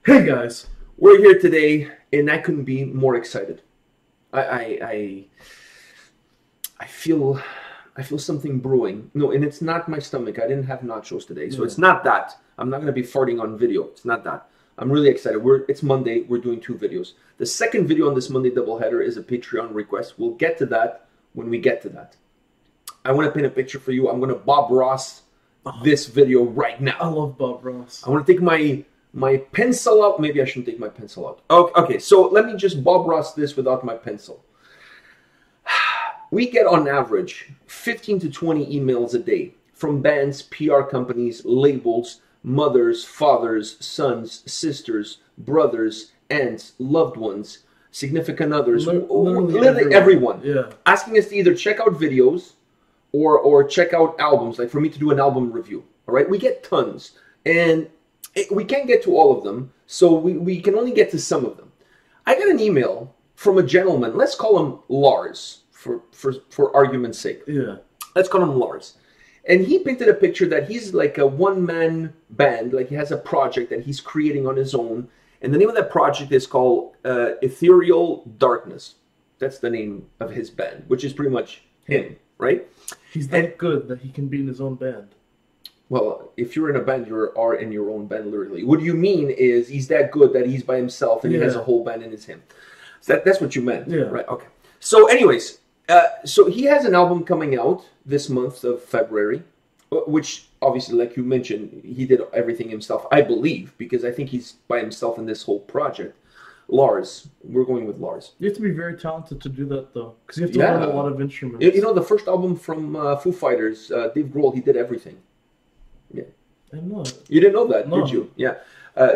Hey guys, We're here today, and I couldn't be more excited. I feel something brewing. No, and it's not my stomach. I didn't have nachos today, so it's not that. I'm not gonna be farting on video. It's not that. I'm really excited. It's Monday. We're doing 2 videos. The second video on this Monday doubleheader is a Patreon request. We'll get to that when we get to that. I want to paint a picture for you. I'm gonna Bob Ross this video right now. I love Bob Ross. I want to take my pencil out. Maybe I shouldn't take my pencil out. Okay, so let me just Bob Ross this without my pencil. We get on average 15 to 20 emails a day from bands, PR companies, labels, mothers, fathers, sons, sisters, brothers, aunts, loved ones, significant others, literally everyone. Yeah. Asking us to either check out videos or check out albums, like for me to do an album review. All right, we get tons, and we can't get to all of them, so we can only get to some of them. I got an email from a gentleman. Let's call him Lars for argument's sake. Yeah. Let's call him Lars. And he painted a picture that he's like a one-man band, like he has a project that he's creating on his own. And the name of that project is called Ethereal Darkness. That's the name of his band, which is pretty much him, right? He's that good that he can be in his own band. Well, if you're in a band, you are in your own band, literally. What you mean is he's that good that he's by himself and he has a whole band and it's him. So that's what you meant, right? Okay. So anyways, so he has an album coming out this month of February, which obviously, like you mentioned, he did everything himself, I believe, because I think he's by himself in this whole project. Lars, we're going with Lars. You have to be very talented to do that, though, because you have to learn a lot of instruments. You know, the first album from Foo Fighters, Dave Grohl, he did everything. Yeah. I know it. You didn't know that, No. did you? Yeah.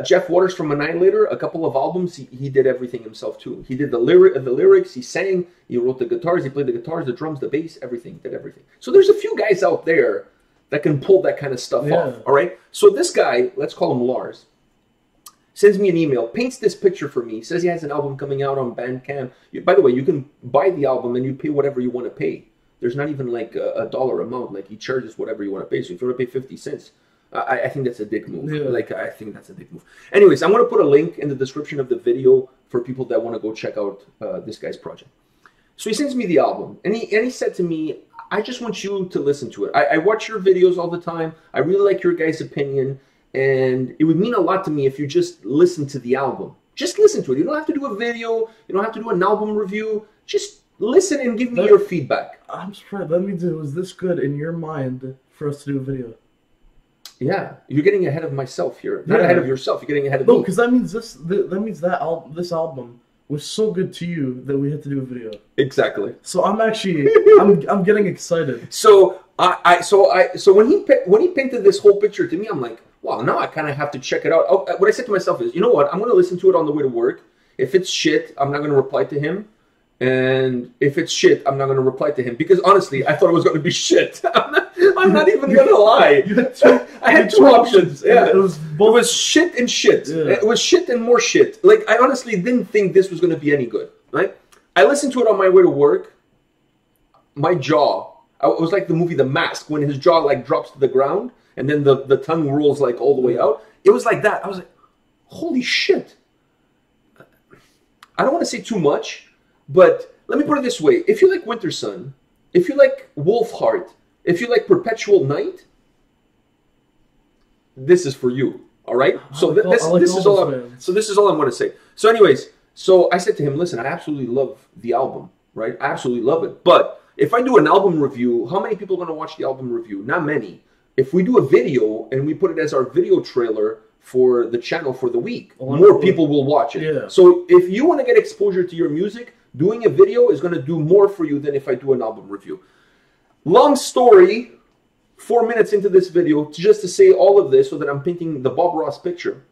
Jeff Waters from Annihilator, a couple of albums, he did everything himself too. He did the lyrics, he sang, he wrote the guitars, he played the guitars, the drums, the bass, everything, did everything. So there's a few guys out there that can pull that kind of stuff off, all right? So this guy, let's call him Lars, sends me an email, paints this picture for me, says he has an album coming out on Bandcamp. By the way, you can buy the album and you pay whatever you want to pay. There's not even like a dollar amount, like he charges whatever you want to pay. So if you want to pay 50 cents, I think that's a dick move. Yeah. Like, I think that's a dick move. Anyways, I'm going to put a link in the description of the video for people that want to go check out this guy's project. So he sends me the album, and he said to me, I just want you to listen to it. I watch your videos all the time. I really like your guys' opinion, and it would mean a lot to me if you just listen to the album. Just listen to it. You don't have to do a video. You don't have to do an album review. Just listen and give me your feedback. I'm surprised. That means it was this good in your mind for us to do a video. Yeah, you're getting ahead of myself here. Not ahead of yourself. You're getting ahead of me. No, because that means this album was so good to you that we had to do a video. Exactly. So I'm actually I'm getting excited. So so when he painted this whole picture to me, I'm like, wow, now I kind of have to check it out. Oh, what I said to myself is, you know what? I'm going to listen to it on the way to work. If it's shit, I'm not going to reply to him. And if it's shit, I'm not going to reply to him. Because honestly, I thought it was going to be shit. I'm not even going to lie. I had two options. Yeah. It was shit and shit. Yeah. It was shit and more shit. Like, I honestly didn't think this was going to be any good. Right? I listened to it on my way to work. My jaw, it was like the movie The Mask, when his jaw like drops to the ground and then the tongue rolls like all the way out. It was like that. I was like, holy shit. I don't want to say too much, but let me put it this way. If you like Winter Sun, if you like Wolfheart, if you like Perpetual Night, this is for you. All right? So this is all I'm going to say. So anyways, so I said to him, listen, I absolutely love the album, right? I absolutely love it. But if I do an album review, how many people are going to watch the album review? Not many. If we do a video and we put it as our video trailer for the channel for the week, more people will watch it. Yeah. So if you want to get exposure to your music, doing a video is going to do more for you than if I do an album review. Long story, 4 minutes into this video, just to say all of this so that I'm painting the Bob Ross picture,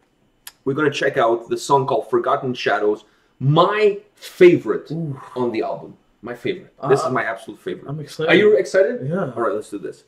we're going to check out the song called Forgotten Shadows, my favorite on the album. My favorite. This is my absolute favorite. I'm excited. Are you excited? Yeah. All right, let's do this.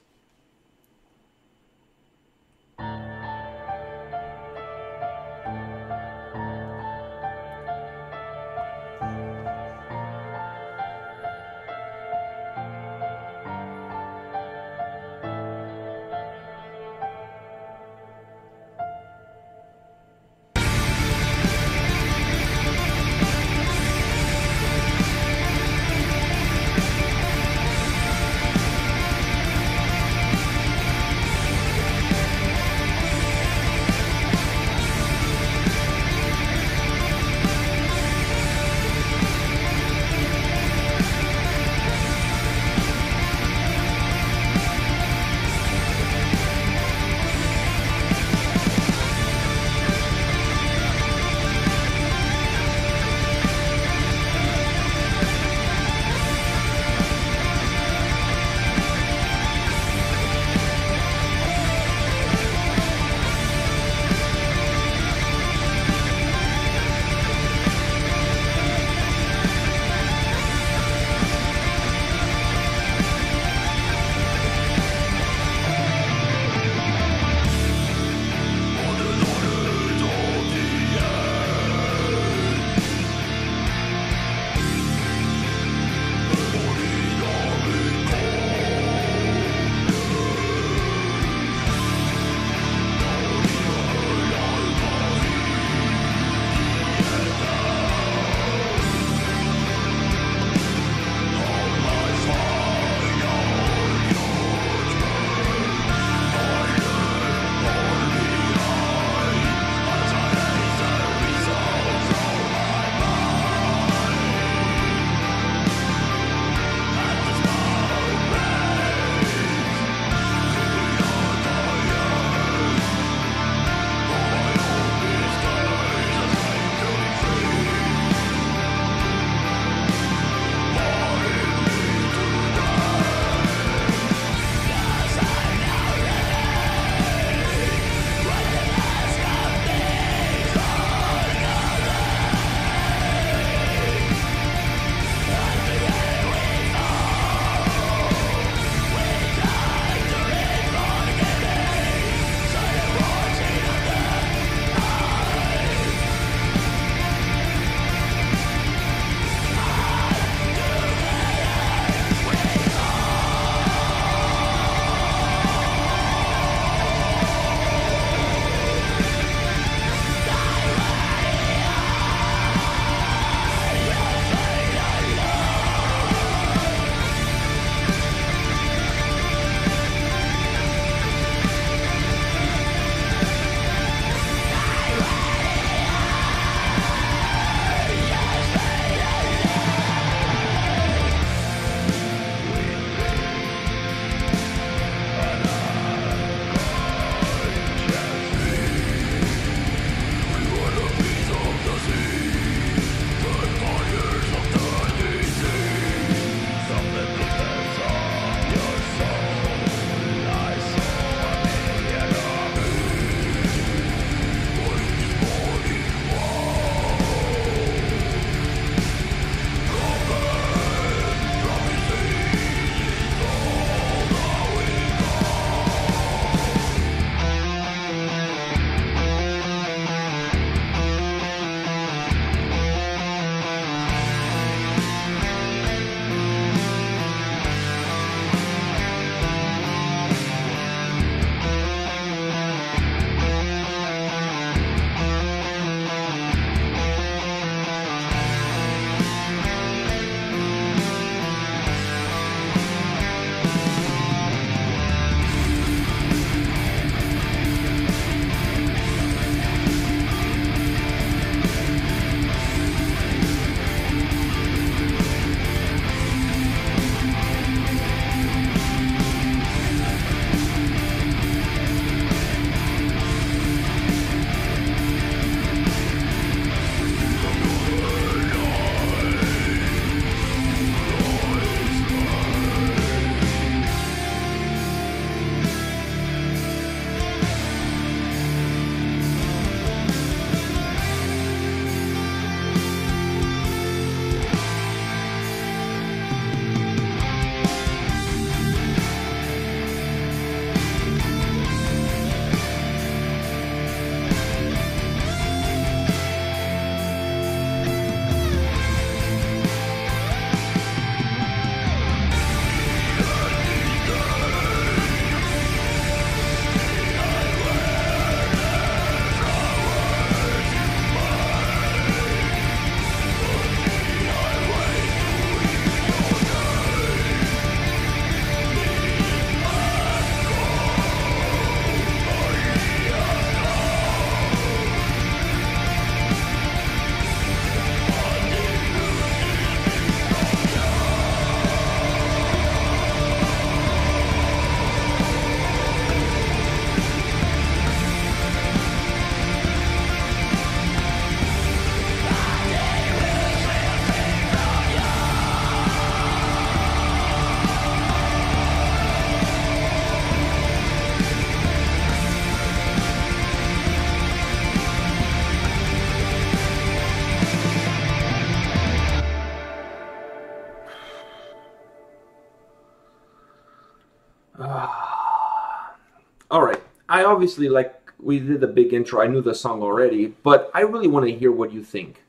All right. I obviously, like, we did a big intro. I knew the song already, but I really want to hear what you think.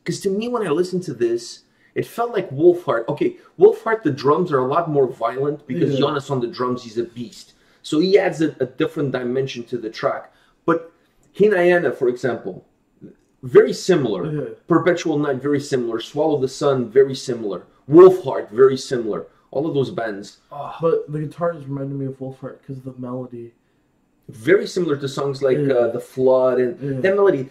Because to me, when I listened to this, it felt like Wolfheart. Okay, Wolfheart, the drums are a lot more violent because Jonas on the drums, he's a beast. So he adds a different dimension to the track. But Hinayana, for example, very similar. Perpetual Night, very similar. Swallow the Sun, very similar. Wolfheart, very similar. All of those bands. But the guitars reminded me of Wolfheart because of the melody. Very similar to songs like The Flood and that melody.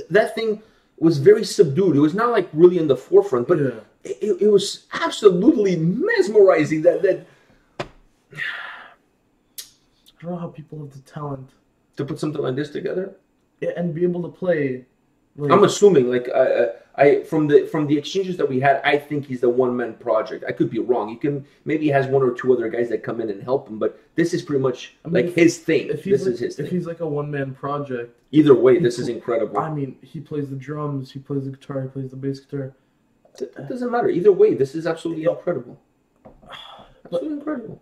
That thing was very subdued. It was not like really in the forefront, but it was absolutely mesmerizing. That I don't know how people have the talent to put something like this together. Yeah, and be able to play. Like, I'm assuming, like, I from the exchanges that we had, I think he's the one-man project. I could be wrong. Maybe he has one or two other guys that come in and help him, but this is pretty much like his thing. This is his thing. If he's like a one-man project, either way, this is incredible. I mean, he plays the drums, he plays the guitar, he plays the bass guitar. It doesn't matter. Either way, this is absolutely incredible. Absolutely incredible.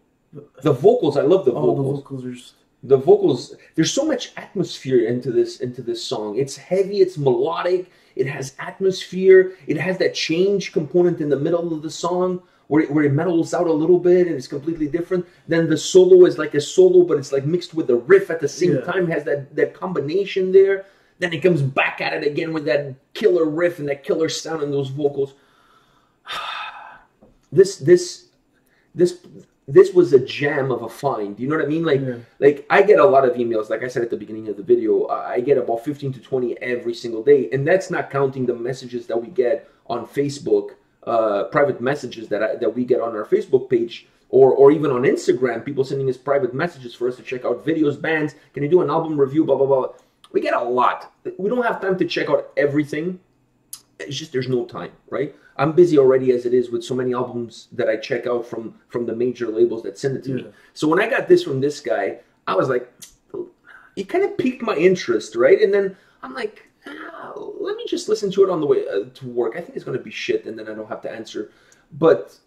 The vocals, I love the vocals. The vocals are just... The vocals, there's so much atmosphere into this song. It's heavy, it's melodic, it has atmosphere, it has that change component in the middle of the song where it mellows out a little bit and it's completely different. Then the solo is like a solo, but it's like mixed with the riff at the same time, has that combination there. Then it comes back at it again with that killer riff and that killer sound in those vocals. This was a gem of a find. You know what I mean? Like I get a lot of emails. Like I said at the beginning of the video, I get about 15 to 20 every single day, and that's not counting the messages that we get on Facebook, private messages that we get on our Facebook page, or even on Instagram. People sending us private messages for us to check out videos, bands. Can you do an album review? Blah blah blah. We get a lot. We don't have time to check out everything. It's just there's no time, right? I'm busy already as it is with so many albums that I check out from the major labels that send it to me. So when I got this from this guy, I was like, it kind of piqued my interest, right? And then I'm like, let me just listen to it on the way to work. I think it's going to be shit, and then I don't have to answer. But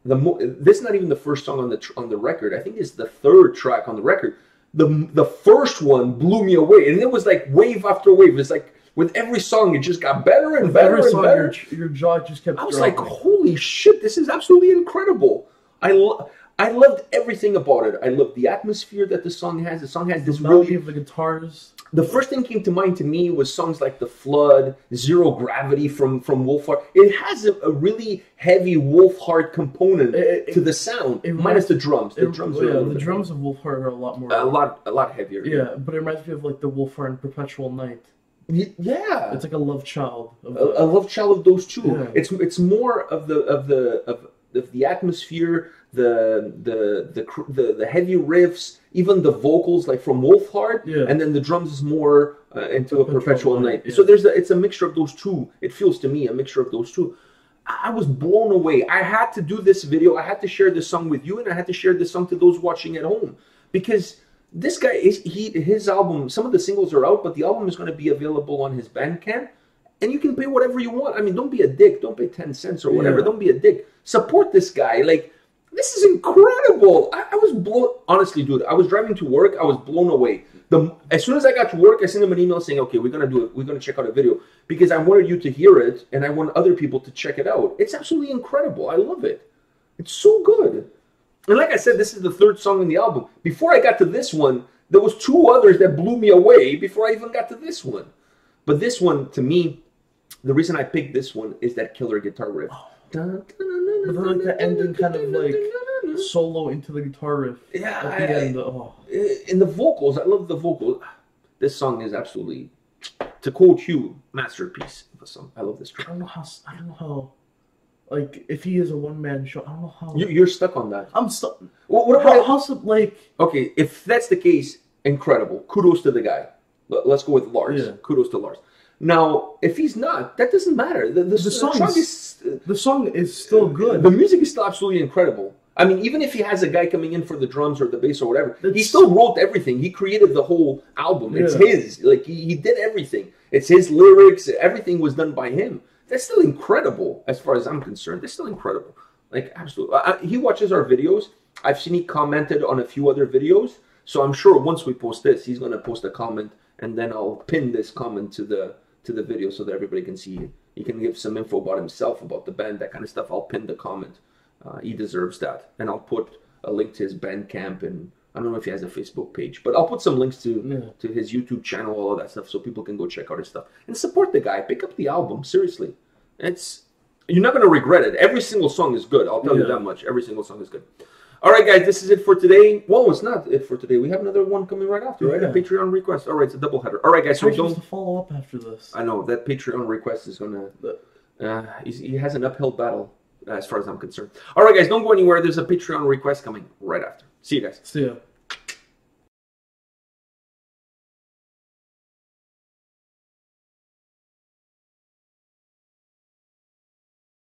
this is not even the first song on the record. I think it's the third track on the record. The first one blew me away, and it was like wave after wave. It's like, with every song, it just got better and better and better. Your jaw just kept. I was like, "Holy shit! This is absolutely incredible." I loved everything about it. I loved the atmosphere that the song has. The song has this melody of the guitars. The first thing came to mind to me was songs like "The Flood," "Zero Gravity" from Wolfheart. It has a really heavy Wolfheart component to the sound, minus the drums. The drums of Wolfheart are a lot more. A lot heavier. Yeah, but it reminds me of like the Wolfheart and Perpetual Night. Yeah, it's like a love child. A love child of those two. Yeah. It's more of the atmosphere, the heavy riffs, even the vocals like from Wolfheart, and then the drums is more into a Perpetual Night. Yeah. So it's a mixture of those two. It feels to me a mixture of those two. I was blown away. I had to do this video. I had to share this song with you, and I had to share this song to those watching at home because. This guy his album. Some of the singles are out, but the album is going to be available on his Bandcamp, and you can pay whatever you want. I mean, don't be a dick. Don't pay 10 cents or whatever. Don't be a dick. Support this guy. Like, this is incredible. I was blown. Honestly, dude, I was driving to work. I was blown away. As soon as I got to work, I sent him an email saying, "Okay, we're gonna do it. We're gonna check out a video because I wanted you to hear it, and I want other people to check it out. It's absolutely incredible. I love it. It's so good." And like I said, this is the third song in the album. Before I got to this one, there was two others that blew me away before I even got to this one. But this one, to me, the reason I picked this one is that killer guitar riff. But then like the ending kind of like solo into the guitar riff. Yeah. At the end, in the vocals, I love the vocals. This song is absolutely, to quote you, masterpiece of a song. I love this track. I don't know how. Like, if he is a one-man show, I don't know how... You're stuck on that. I'm stuck. What about... How's it, like... Okay, if that's the case, incredible. Kudos to the guy. Let's go with Lars. Yeah. Kudos to Lars. Now, if he's not, that doesn't matter. The song is... The song is still good. The music is still absolutely incredible. I mean, even if he has a guy coming in for the drums or the bass or whatever, he still wrote everything. He created the whole album. It's his. Like, he did everything. It's his lyrics. Everything was done by him. That's still incredible, as far as I'm concerned. That's still incredible. Like, absolutely. He watches our videos. I've seen he commented on a few other videos. So I'm sure once we post this, he's going to post a comment, and then I'll pin this comment to the video so that everybody can see it. He can give some info about himself, about the band, that kind of stuff. I'll pin the comment. He deserves that. And I'll put a link to his Bandcamp, and I don't know if he has a Facebook page, but I'll put some links to his YouTube channel, all of that stuff, so people can go check out his stuff. And support the guy. Pick up the album. Seriously. You're not going to regret it. Every single song is good. I'll tell you that much. Every single song is good. All right, guys, this is it for today. Well, it's not it for today. We have another one coming right after, right? A Patreon request. All right, it's a double header. All right, guys, so don't... to follow up after this. I know, that Patreon request is going to... he has an uphill battle, as far as I'm concerned. All right, guys, don't go anywhere. There's a Patreon request coming right after. See you guys. See ya.